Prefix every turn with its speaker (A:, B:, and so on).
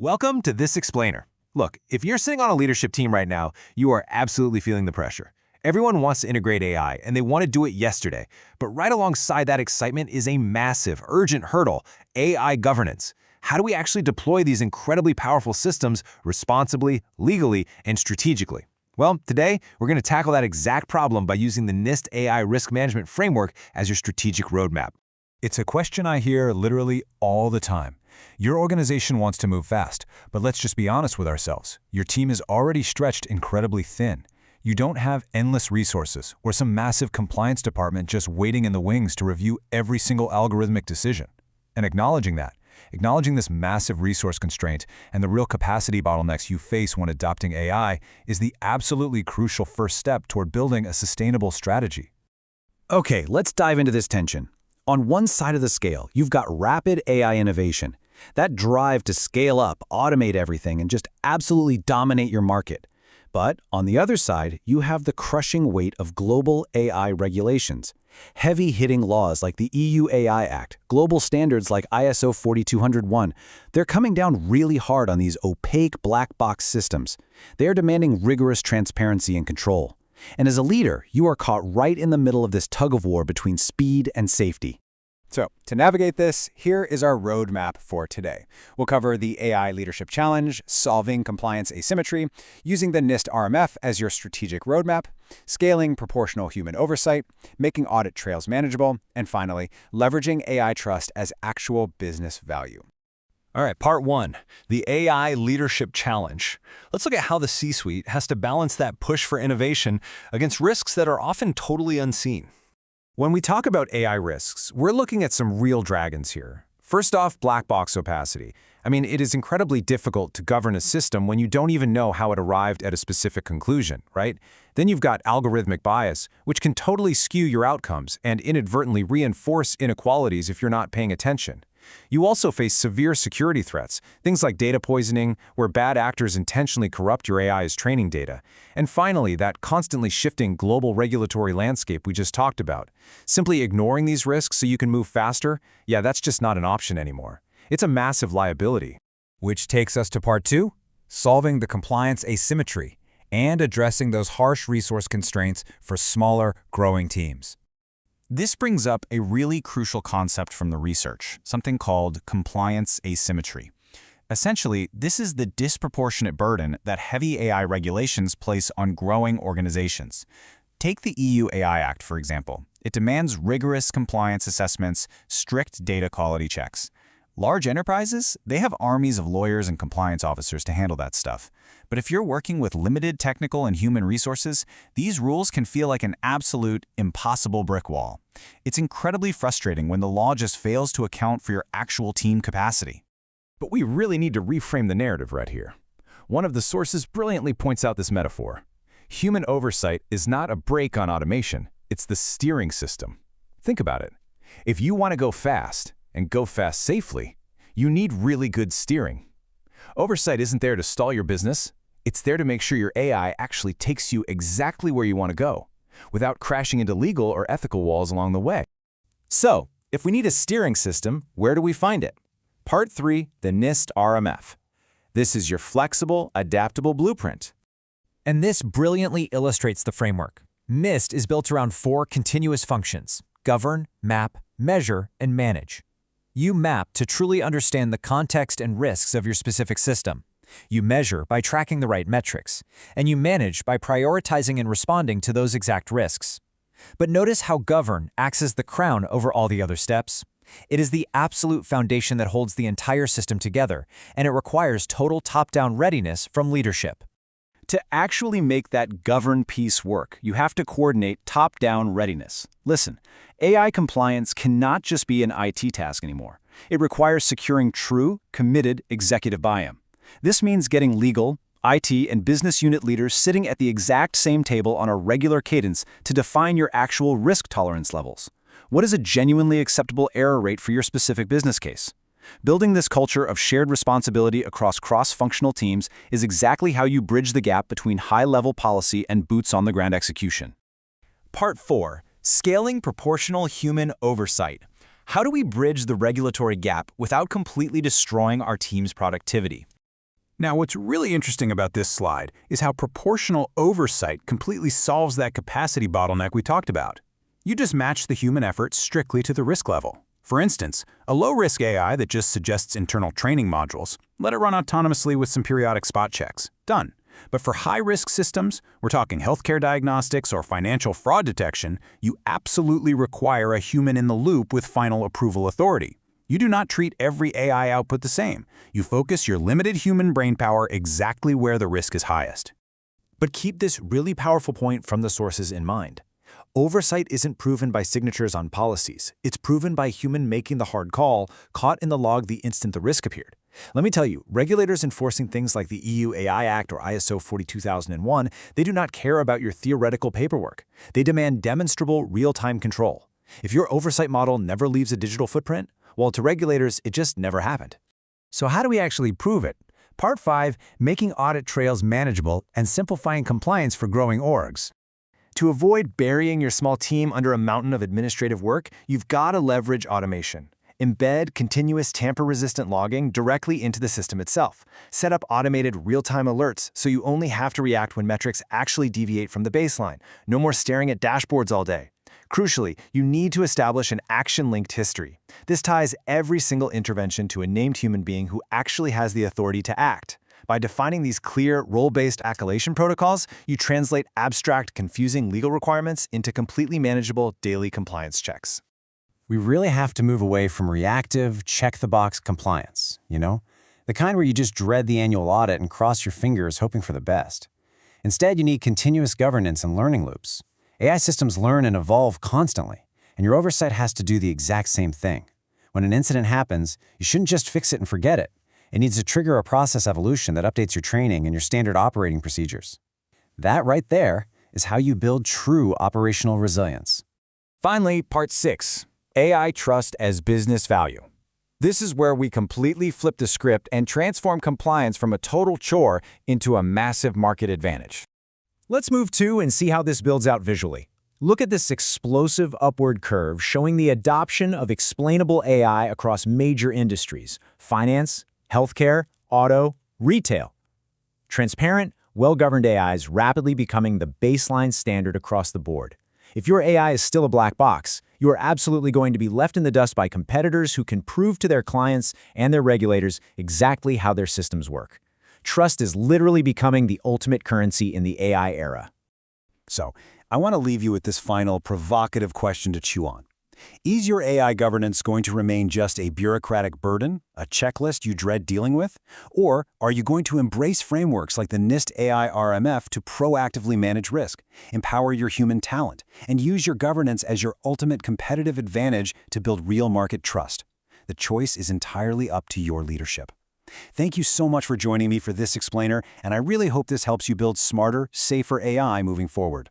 A: Welcome to This Explainer. Look, if you're sitting on a leadership team right now, you are absolutely feeling the pressure. Everyone wants to integrate AI, and they want to do it yesterday. But right alongside that excitement is a massive, urgent hurdle: AI governance. How do we actually deploy these incredibly powerful systems responsibly, legally, and strategically? Well, today, we're going to tackle that exact problem by using the NIST AI risk management framework as your strategic roadmap.
B: It's a question I hear literally all the time. Your organization wants to move fast, but let's just be honest with ourselves. Your team is already stretched incredibly thin. You don't have endless resources or some massive compliance department just waiting in the wings to review every single algorithmic decision. And acknowledging this massive resource constraint and the real capacity bottlenecks you face when adopting AI is the absolutely crucial first step toward building a sustainable strategy.
C: Okay, let's dive into this tension. On one side of the scale, you've got rapid AI innovation. That drive to scale up, automate everything, and just absolutely dominate your market. But on the other side, you have the crushing weight of global AI regulations. Heavy-hitting laws like the EU AI Act, global standards like ISO 42001, they're coming down really hard on these opaque black box systems. They're demanding rigorous transparency and control. And as a leader, you are caught right in the middle of this tug-of-war between speed and safety.
B: So, to navigate this, here is our roadmap for today. We'll cover the AI Leadership Challenge, solving compliance asymmetry, using the NIST RMF as your strategic roadmap, scaling proportional human oversight, making audit trails manageable, and finally, leveraging AI trust as actual business value.
A: All right, part one, the AI Leadership Challenge. Let's look at how the C-suite has to balance that push for innovation against risks that are often totally unseen. When we talk about AI risks, we're looking at some real dragons here. First off, black box opacity. It is incredibly difficult to govern a system when you don't even know how it arrived at a specific conclusion, right? Then you've got algorithmic bias, which can totally skew your outcomes and inadvertently reinforce inequalities if you're not paying attention. You also face severe security threats, things like data poisoning, where bad actors intentionally corrupt your AI's training data. And finally, that constantly shifting global regulatory landscape we just talked about. Simply ignoring these risks so you can move faster, yeah, that's just not an option anymore. It's a massive liability.
B: Which takes us to part two, solving the compliance asymmetry and addressing those harsh resource constraints for smaller, growing teams.
D: This brings up a really crucial concept from the research, something called compliance asymmetry. Essentially, this is the disproportionate burden that heavy AI regulations place on growing organizations. Take the EU AI Act, for example. It demands rigorous compliance assessments, strict data quality checks. Large enterprises, they have armies of lawyers and compliance officers to handle that stuff. But if you're working with limited technical and human resources, these rules can feel like an absolute, impossible brick wall. It's incredibly frustrating when the law just fails to account for your actual team capacity.
A: But we really need to reframe the narrative right here. One of the sources brilliantly points out this metaphor. Human oversight is not a brake on automation, it's the steering system. Think about it. If you want to go fast, and go fast safely, you need really good steering. Oversight isn't there to stall your business. It's there to make sure your AI actually takes you exactly where you want to go, without crashing into legal or ethical walls along the way. So, if we need a steering system, where do we find it? Part 3, the NIST RMF. This is your flexible, adaptable blueprint.
E: And this brilliantly illustrates the framework. NIST is built around 4 continuous functions: govern, map, measure, and manage. You map to truly understand the context and risks of your specific system. You measure by tracking the right metrics, and you manage by prioritizing and responding to those exact risks. But notice how govern acts as the crown over all the other steps. It is the absolute foundation that holds the entire system together, and it requires total top-down readiness from leadership.
C: To actually make that govern piece work, you have to coordinate top-down readiness. Listen, AI compliance cannot just be an IT task anymore. It requires securing true, committed executive buy-in. This means getting legal, IT, and business unit leaders sitting at the exact same table on a regular cadence to define your actual risk tolerance levels. What is a genuinely acceptable error rate for your specific business case? Building this culture of shared responsibility across cross-functional teams is exactly how you bridge the gap between high-level policy and boots-on-the-ground execution.
A: Part 4, scaling proportional human oversight. How do we bridge the regulatory gap without completely destroying our team's productivity?
B: Now, what's really interesting about this slide is how proportional oversight completely solves that capacity bottleneck we talked about. You just match the human effort strictly to the risk level. For instance, a low-risk AI that just suggests internal training modules, let it run autonomously with some periodic spot checks. Done. But for high-risk systems, we're talking healthcare diagnostics or financial fraud detection, you absolutely require a human in the loop with final approval authority. You do not treat every AI output the same. You focus your limited human brainpower exactly where the risk is highest.
E: But keep this really powerful point from the sources in mind. Oversight isn't proven by signatures on policies. It's proven by human making the hard call, caught in the log the instant the risk appeared. Let me tell you, regulators enforcing things like the EU AI Act or ISO 42001, they do not care about your theoretical paperwork. They demand demonstrable, real-time control. If your oversight model never leaves a digital footprint, well, to regulators, it just never happened.
C: So how do we actually prove it? Part 5, making audit trails manageable and simplifying compliance for growing orgs.
F: To avoid burying your small team under a mountain of administrative work, you've got to leverage automation. Embed continuous tamper-resistant logging directly into the system itself. Set up automated real-time alerts so you only have to react when metrics actually deviate from the baseline. No more staring at dashboards all day. Crucially, you need to establish an action-linked history. This ties every single intervention to a named human being who actually has the authority to act. By defining these clear, role-based accolation protocols, you translate abstract, confusing legal requirements into completely manageable daily compliance checks.
C: We really have to move away from reactive, check-the-box compliance, the kind where you just dread the annual audit and cross your fingers hoping for the best. Instead, you need continuous governance and learning loops. AI systems learn and evolve constantly, and your oversight has to do the exact same thing. When an incident happens, you shouldn't just fix it and forget it. It needs to trigger a process evolution that updates your training and your standard operating procedures. That right there is how you build true operational resilience.
E: Finally, Part 6, AI Trust as Business Value. This is where we completely flip the script and transform compliance from a total chore into a massive market advantage. Let's move to and see how this builds out visually. Look at this explosive upward curve showing the adoption of explainable AI across major industries: finance, healthcare, auto, retail. Transparent, well-governed AI is rapidly becoming the baseline standard across the board. If your AI is still a black box, you are absolutely going to be left in the dust by competitors who can prove to their clients and their regulators exactly how their systems work. Trust is literally becoming the ultimate currency in the AI era.
B: So, I want to leave you with this final provocative question to chew on. Is your AI governance going to remain just a bureaucratic burden, a checklist you dread dealing with? Or are you going to embrace frameworks like the NIST AI RMF to proactively manage risk, empower your human talent, and use your governance as your ultimate competitive advantage to build real market trust? The choice is entirely up to your leadership. Thank you so much for joining me for this explainer, and I really hope this helps you build smarter, safer AI moving forward.